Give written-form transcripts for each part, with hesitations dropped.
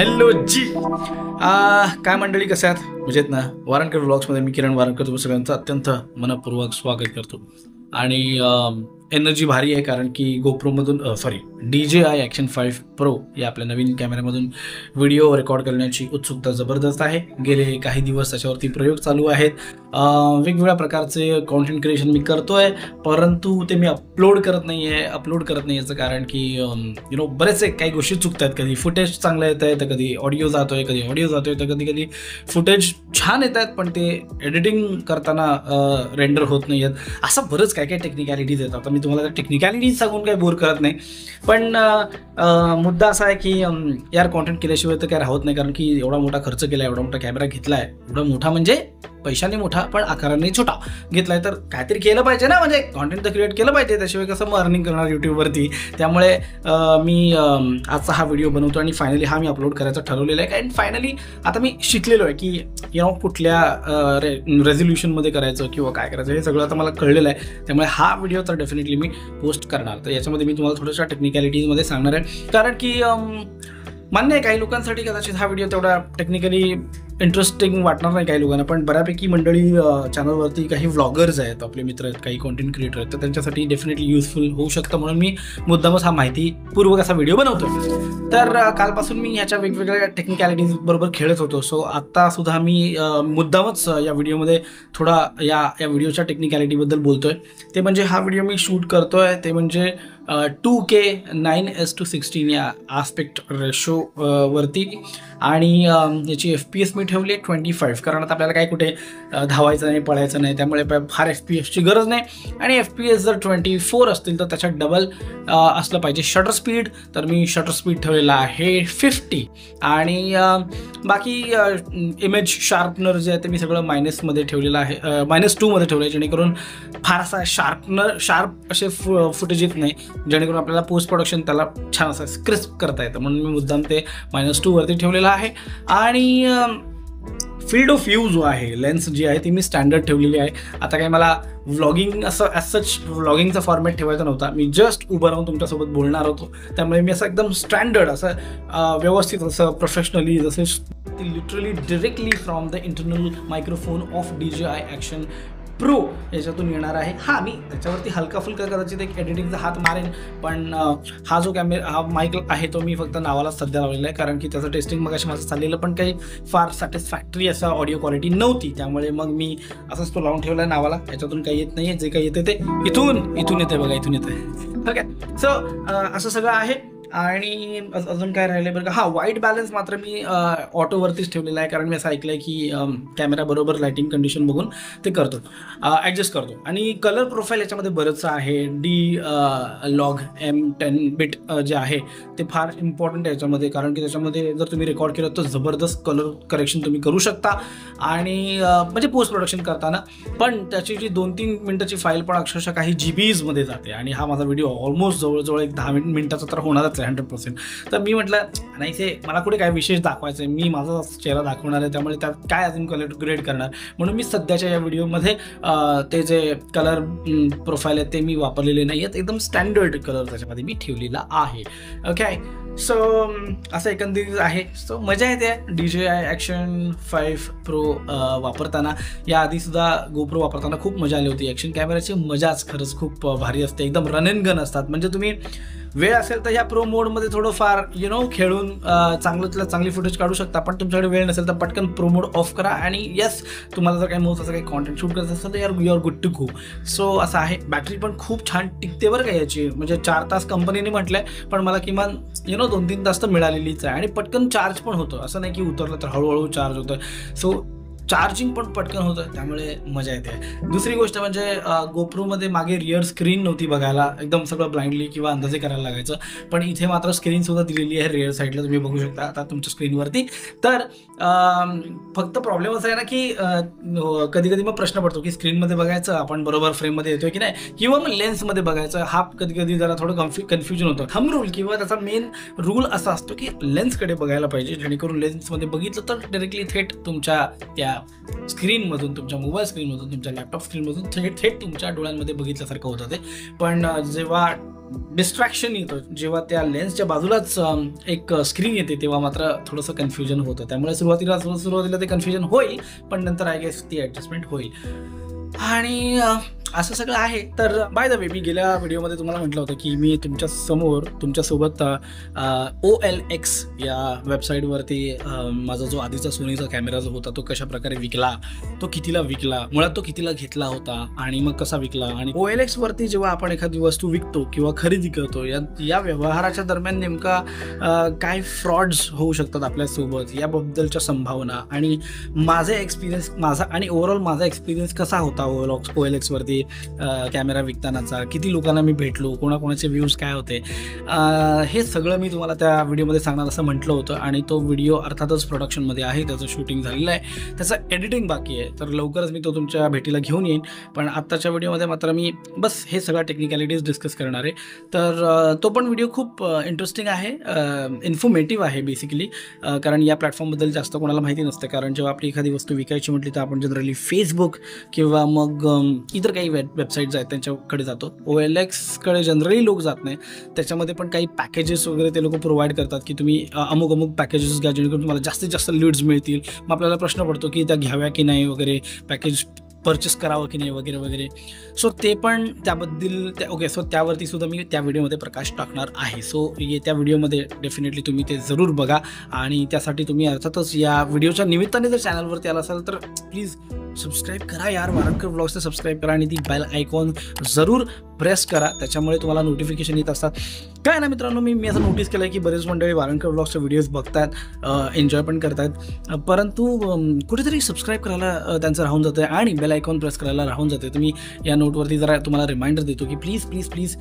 Hello जी काय मंडळी कसे आहात? मजेत ना? वारणकर व्लॉग्समध्ये मी किरण वारणकर तुम्ही सगळ्यांचं अत्यंत मनपूर्वक स्वागत करतो. आणि एनर्जी भारी आहे कारण की गोप्रोमधून DJI Action 5 Pro या आपल्या नवीन कॅमेऱ्यामधून व्हिडिओ रेकॉर्ड करण्याची उत्सुकता जबरदस्त आहे. गेले काही दिवस त्याच्यावरती प्रयोग चालू आहेत. वेगवेगळ्या प्रकारचे कॉन्टेंट क्रिएशन मी करतोय, परंतु ते मी अपलोड करत नाही याचं कारण की बरेचसे काही गोष्टी चुकत आहेत. कधी फुटेज चांगलं येत आहे, तर कधी ऑडिओ जातोय, तर कधी फुटेज छान येत आहेत पण ते एडिटिंग करताना रेंडर होत नाही आहेत. असं बरंच काय टेक्निकॅलिटीज येतात. आता मी तुम्हाला टेक्निकॅलिटीज सांगून काही बोर करत नाही, पण मुद्दा असा आहे की यार कॉन्टेंट केल्याशिवाय तर काय राहत नाही. कारण की एवढा मोठा खर्च केला, एवढा मोठा कॅमेरा घेतला आहे, एवढा मोठा म्हणजे पैशाने मोठा पण आकाराने छोटा घेतलाय, तर काहीतरी केलं पाहिजे ना. म्हणजे कॉन्टेंट तर क्रिएट केलं पाहिजे, त्याशिवाय कसं मग अर्निंग करणार यूट्यूबवरती. त्यामुळे मी आजचा हा व्हिडिओ बनवतो आणि फायनली हा मी अपलोड करायचा ठरवलेला आहे. अँड फायनली आता मी शिकलेलो आहे की कुठल्या रेझोल्युशनमध्ये करायचं किंवा काय करायचं हे सगळं आता मला कळलेलं आहे. त्यामुळे हा व्हिडिओ तर डेफिनेटली मी पोस्ट करणार. तर याच्यामध्ये मी तुम्हाला थोड्याशा टेक्निकॅलिटीजमध्ये सांगणार आहे, कारण की मान्य आहे काही लोकांसाठी कदाचित हा व्हिडिओ तेवढा टेक्निकली इंटरेस्टिंग वाटणार नाही काही लोकांना, पण बऱ्यापैकी मंडळी चॅनलवरती काही व्लॉगर्स आहेत, आपले मित्र आहेत, काही कॉन्टेंट क्रिएटर आहेत, तर त्यांच्यासाठी डेफिनेटली युजफुल होऊ शकतं. म्हणून मी मुद्दामच हा माहितीपूर्वक असा व्हिडिओ बनवतो. तर कालपासून मी ह्याच्या वेगवेगळ्या टेक्निकॅलिटीज बरोबर खेळत होतो. सो आत्तासुद्धा मी मुद्दामच या व्हिडिओमध्ये थोडा या व्हिडिओच्या टेक्निकॅलिटीबद्दल बोलतोय. ते म्हणजे हा व्हिडिओ मी शूट करतोय ते म्हणजे 2K 9:16 या आस्पेक्ट रेशो वरती, आणि याची FPS मी ठेवली आहे 25, कारण आता आपल्याला काय कुठे धावायचं नाही, पळायचं नाही, त्यामुळे फार FPSची गरज नाही. आणि FPS जर 24 असतील तर त्याच्यात डबल असलं पाहिजे शटर स्पीड. तर मी शटर स्पीड ठेवलेला आहे 50, आणि बाकी इमेज शार्पनर जे आहे ते मी सगळं मायनसमध्ये ठेवलेलं आहे, -2 मध्ये ठेवलं आहे, जेणेकरून फार असा शार्प असे फुटेज येत नाही, जेणेकरून आपल्याला पोस्ट प्रोडक्शन त्याला छान असं क्रिस्प करता येतं. म्हणून मी मुद्दाम ते -2 वरती ठेवलेलं आहे. आणि फील्ड ऑफ व्ह्यू जो आहे, लेन्स जी आहे ती मी स्टँडर्ड ठेवलेली आहे. आता काही मला व्लॉगिंग असं ॲज सच व्लॉगिंगचा फॉर्मॅट ठेवायचा नव्हता, मी जस्ट उभं राहून तुमच्यासोबत बोलणार होतो. त्यामुळे मी असं एकदम स्टँडर्ड असं व्यवस्थित असं प्रोफेशनली, जसे literally directly from the internal microphone of DJI Action Pro याच्यातून येणार आहे. मी त्याच्यावरती हलका फुलका कदाचित एक एडिटिंगचा हात मारेन, पण हा जो हा माईक आहे तो मी फक्त नावाला सध्या लावलेला आहे, कारण की त्याचं टेस्टिंग मग माझं चाललेलं पण काही फार सॅटिस्फॅक्टरी असा ऑडिओ क्वालिटी नव्हती. त्यामुळे मग मी असंच तो लावून ठेवला आहे नावाला. याच्यातून काही येत नाही आहे, जे काही येते ते इथून येते बघा, इथून येते. ओके, सो असं सगळं आहे. आणि अजून काय राहिलं बरं का, व्हाईट बॅलन्स मात्र मी ऑटोवरतीच ठेवलेला आहे, कारण मी असं ऐकलं आहे की कॅमेरा बरोबर लाईटिंग कंडिशन बघून ते ॲडजस्ट करतो. आणि कलर प्रोफाईल याच्यामध्ये बरंच आहे. D-Log M10 बिट जे आहे ते फार इम्पॉर्टंट आहे याच्यामध्ये, कारण की त्याच्यामध्ये जर तुम्ही रेकॉर्ड केलं तर जबरदस्त कलर करेक्शन तुम्ही करू शकता. आणि म्हणजे पोस्ट प्रोडक्शन करताना पण त्याची जी 2-3 मिनिटाची फाईल पण अक्षरशः काही GBsमध्ये जाते. आणि हा माझा व्हिडिओ ऑलमोस्ट जवळजवळ एक 10 मिनिटाचा तर होणारच 100%. तर मी म्हटलं नाही, ते मला कुठे काय विशेष दाखवायचं आहे, मी माझा चेहरा दाखवणार आहे, त्यामुळे त्यात काय अजून कलर ग्रेड करणार. म्हणून मी सध्याच्या या व्हिडिओमध्ये ते जे कलर प्रोफाईल आहे ते मी वापरलेले नाही आहेत, एकदम स्टँडर्ड कलर त्याच्यामध्ये मी ठेवलेला आहे. ओके, सो असं एकंदरीत आहे. सो मजा येते DJI Action 5 Pro वापरताना. याआधीसुद्धा GoPro वापरताना खूप मजा आली होती. ॲक्शन कॅमेऱ्याची मजाच खरंच खूप भारी असते, एकदम रन अँड गन असतात. म्हणजे तुम्ही वेळ असेल तर ह्या प्रो मोडमध्ये थोडंफार खेळून चांगली फुटेज काढू शकता, पण तुमच्याकडे वेळ नसेल तर पटकन प्रो मोड ऑफ करा. आणि येस, तुम्हाला जर काही असं काही कॉन्टेंट शूट करायचं असेल तर you are good to go. So असं आहे. बॅटरी पण खूप छान टिकते बरं का याची, म्हणजे 4 तास कंपनीने म्हटलंय, पण मला किमान 2-3 तास तर मिळालेलीच आहे. आणि पटकन चार्ज पण होतं, असं नाही की उतरलं तर हळूहळू चार्ज होतं. सो चार्जिंग पण पटकन होतं, त्यामुळे मजा येते. दुसरी गोष्ट म्हणजे गोप्रोमध्ये मागे रिअर स्क्रीन नव्हती बघायला, एकदम सगळं ब्लाइंडली किंवा अंदाजे करायला लागायचं, पण इथे मात्र स्क्रीनसुद्धा दिलेली आहे रिअर साईडला, तुम्ही बघू शकता आता तुमच्या स्क्रीनवरती. तर फक्त प्रॉब्लेम असा आहे ना की कधी कधी मग प्रश्न पडतो की स्क्रीनमध्ये बघायचं आपण बरोबर फ्रेममध्ये येतोय की नाही, किंवा मग लेन्समध्ये बघायचं. हा कधी कधी जरा थोडं कन्फ्युजन होतं. थंब रूल किंवा त्याचा मेन रूल असा असतो की लेन्सकडे बघायला पाहिजे, जेणेकरून लेन्समध्ये बघितलं तर डायरेक्टली थेट तुमच्या त्या तुमच्या स्क्रीनमधून, तुमच्या मोबाईल स्क्रीनमधून, तुमच्या लॅपटॉप स्क्रीनमधून थेट तुमच्या डोळ्यांमध्ये बघितल्यासारखं होतं ते. पण जेव्हा डिस्ट्रॅक्शन येतं, जेव्हा त्या लेन्सच्या बाजूलाच एक स्क्रीन येते, तेव्हा मात्र थोडंसं कन्फ्युजन होतं. त्यामुळे सुरुवातीला ते कन्फ्युजन होईल, पण नंतर आय गेस ती ॲडजस्टमेंट होईल. आणि असं सगळं आहे. तर बाय द वे, मी गेल्या व्हिडिओमध्ये तुम्हाला म्हटलं होतं की मी तुमच्यासोबत OLX या वेबसाईटवरती माझा जो आधीचा सोनीचा कॅमेरा जो होता तो कशा प्रकारे विकला, तो कितीला विकला, मुळात तो कितीला घेतला होता आणि मग कसा विकला. आणि OLXवरती जेव्हा आपण एखादी वस्तू विकतो किंवा खरेदी करतो, या व्यवहाराच्या दरम्यान नेमका काय फ्रॉड्स होऊ शकतात आपल्यासोबत, याबद्दलच्या संभावना आणि माझा एक्सपिरियन्स कसा होता OLXवरती कॅमेरा विकतानाचा, किती लोकांना मी भेटलो, कोणाकोणाचे व्ह्यूज काय होते, हे सगळं मी तुम्हाला त्या व्हिडिओमध्ये सांगणार असं म्हटलं होतं. आणि तो व्हिडिओ अर्थातच प्रोडक्शनमध्ये आहे, त्याचं शूटिंग झालेलं आहे, त्याचं एडिटिंग बाकी आहे. तर लवकरच मी तो तुमच्या भेटीला घेऊन येईन. पण आत्ताच्या व्हिडिओमध्ये मात्र मी बस हे सगळ्या टेक्निकॅलिटीज डिस्कस करणार आहे. तर तो पण व्हिडिओ खूप इंटरेस्टिंग आहे, इन्फॉर्मेटिव्ह आहे बेसिकली. कारण या प्लॅटफॉर्मबद्दल जास्त कोणाला माहिती नसते. कारण जेव्हा आपली एखादी वस्तू विकायची म्हटली तर आपण जनरली फेसबुक किंवा मग इतर काही वेबसाईट्स आहेत त्यांच्याकडे जातो. OLXकडे जनरली लोक जात नाही. त्याच्यामध्ये पण काही पॅकेजेस वगैरे ते लोक प्रोव्हाइड करतात की तुम्ही अमुक पॅकेजेस घ्या जेणेकरून तुम्हाला जास्तीत जास्त लीड्स मिळतील. मग आपल्याला प्रश्न पडतो की त्या घ्याव्या की नाही वगैरे, पॅकेज परचेस करावं की नाही वगैरे वगैरे. सो ते पण त्याबद्दल सो त्यावरती सुद्धा मी त्या व्हिडिओमध्ये प्रकाश टाकणार आहे. सो त्या व्हिडिओमध्ये डेफिनेटली तुम्ही ते जरूर बघा. आणि त्यासाठी तुम्ही अर्थातच या व्हिडिओच्या निमित्ताने जर चॅनलवरती आला असाल तर प्लीज सबस्क्राईब करा यार, वारंकर व्लॉग्सला सबस्क्राईब करा आणि ती बेल आयकॉन जरूर प्रेस करा, त्याच्यामुळे तुम्हाला नोटिफिकेशन येत असतात. काय ना मित्रांनो, मी असं नोटीस केलं आहे की बरेच मंडळी वारंकर व्लॉग्सचे व्हिडिओज बघतात, एन्जॉय पण करतात, परंतु कुठेतरी सबस्क्राईब करायला त्यांचं राहून जातं आणि बेल आयकॉन प्रेस करायला राहून जाते. तुम्ही या नोटवरती जरा तुम्हाला रिमाइंडर देतो की प्लीज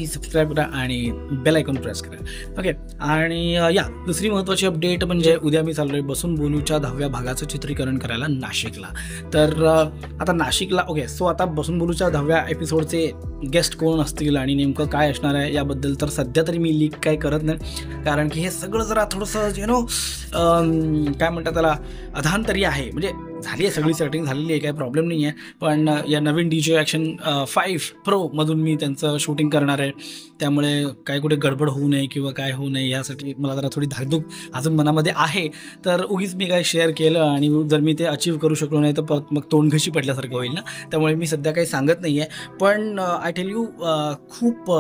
सबस्क्राईब करा आणि बेल आयकॉन प्रेस करा. ओके. आणि दुसरी महत्त्वाची अपडेट म्हणजे उद्या मी चाललो आहे बसून बोलूच्या 10व्या भागाचं चित्रीकरण करायला नाशिकला. तर आता नाशिकला सो आता बसून बोलूच्या 10व्या एपिसोडचे गेस्ट कोण असतील आणि नेमकं काय असणार आहे याबद्दल तर सध्या तरी मी लीक काय करत नाही. कारण की हे सगळं जरा थोडंसं काय म्हणतात त्याला, अधांतरी आहे. म्हणजे झाली आहे सगळी सेटिंग झालेली आहे, काही प्रॉब्लेम नाही आहे. पण या नवीन DJ ॲक्शन 5 Pro मी त्यांचं शूटिंग करणार आहे. त्यामुळे काय कुठे गडबड होऊ नये किंवा काय होऊ नये यासाठी मला जरा थोडी धाकधूक अजून मनामध्ये आहे. तर उगीच मी काय शेअर केलं आणि जर मी ते अचीव करू शकलो नाही तर परत मग तोंडघशी पडल्यासारखं होईल ना. त्यामुळे मी सध्या काही सांगत नाही आहे. पण आय टेल यू, खूप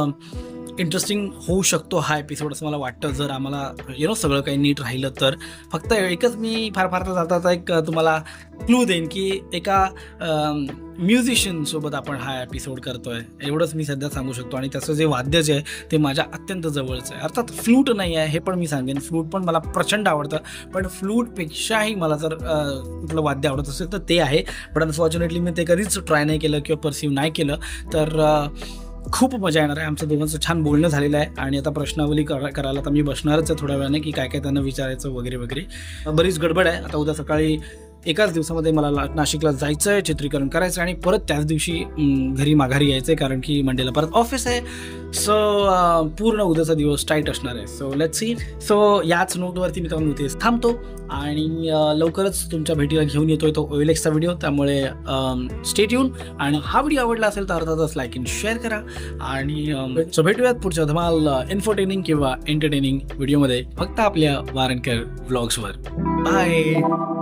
इंटरेस्टिंग होऊ शकतो हा एपिसोड असं मला वाटतं, जर आम्हाला सगळं काही नीट राहिलं तर. फक्त एकच मी फार जाता एक तुम्हाला क्लू देईन की एका म्युझिशियनसोबत आपण हा एपिसोड करतोय, एवढंच मी सध्या सांगू शकतो. आणि त्याचं जे वाद्य जे आहे ते माझ्या अत्यंत जवळचं आहे. अर्थात फ्लूट नाही आहे हे पण मी सांगेन, फ्लूट पण मला प्रचंड आवडतं. पण फ्लूटपेक्षाही मला जर कुठलं वाद्य आवडत असेल तर ते आहे. पण अनफॉर्च्युनेटली मी ते कधीच ट्राय नाही केलं किंवा परसिव्ह नाही केलं. तर खूप मजा येणार आहे. आमचं दोघांचं छान बोलणं झालेलं आहे आणि आता प्रश्नावली करायला तर मी बसणारच आहे थोड्या वेळाने की काय त्यांना विचारायचं वगैरे वगैरे. बरीच गडबड आहे. आता उद्या सकाळी एकाच दिवसामध्ये मला नाशिकला जायचं आहे, चित्रीकरण करायचं आणि परत त्याच दिवशी घरी माघारी यायचं आहे कारण की मंडेला परत ऑफिस आहे. सो पूर्ण उद्याचा दिवस टाईट असणार आहे. So let's see. सो याच नोटवरती मी तुम्हाला इथेच थांबतो आणि लवकरच तुमच्या भेटीला घेऊन येतोय तो OLXचा व्हिडिओ. त्यामुळे स्टे ट्यून. आणि हा व्हिडिओ आवडला असेल तर अर्थातच लाईक आणि शेअर करा. आणि सो भेटूयात पुढच्या धमाल एन्टरटेनिंग किंवा एंटरटेनिंग व्हिडिओमध्ये फक्त आपल्या वारंकर व्लॉग्सवर. बाय.